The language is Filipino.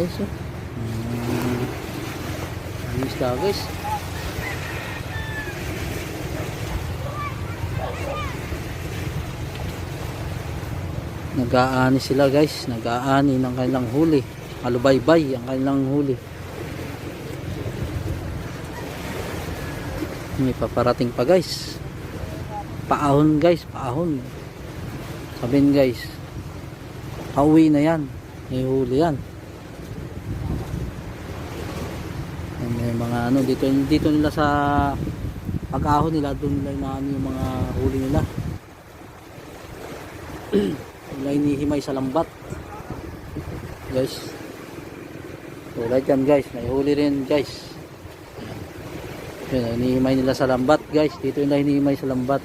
guys. Oh. Isda guys. Nag-aani sila guys. Nag-aani ng kanilang huli. Malubaybay ang kanilang huli. May paparating pa guys. Paahon guys. Paahon. Sabihin guys. Pauwi na yan. May huli yan. May mga ano dito nila sa pag-ahon nila, doon nila inaano yung mga huli nila. Nila inihimay sa lambat guys. Tulad yan guys, may huli rin guys. Yun, inihimay nila sa lambat guys. Dito nila inihimay sa lambat.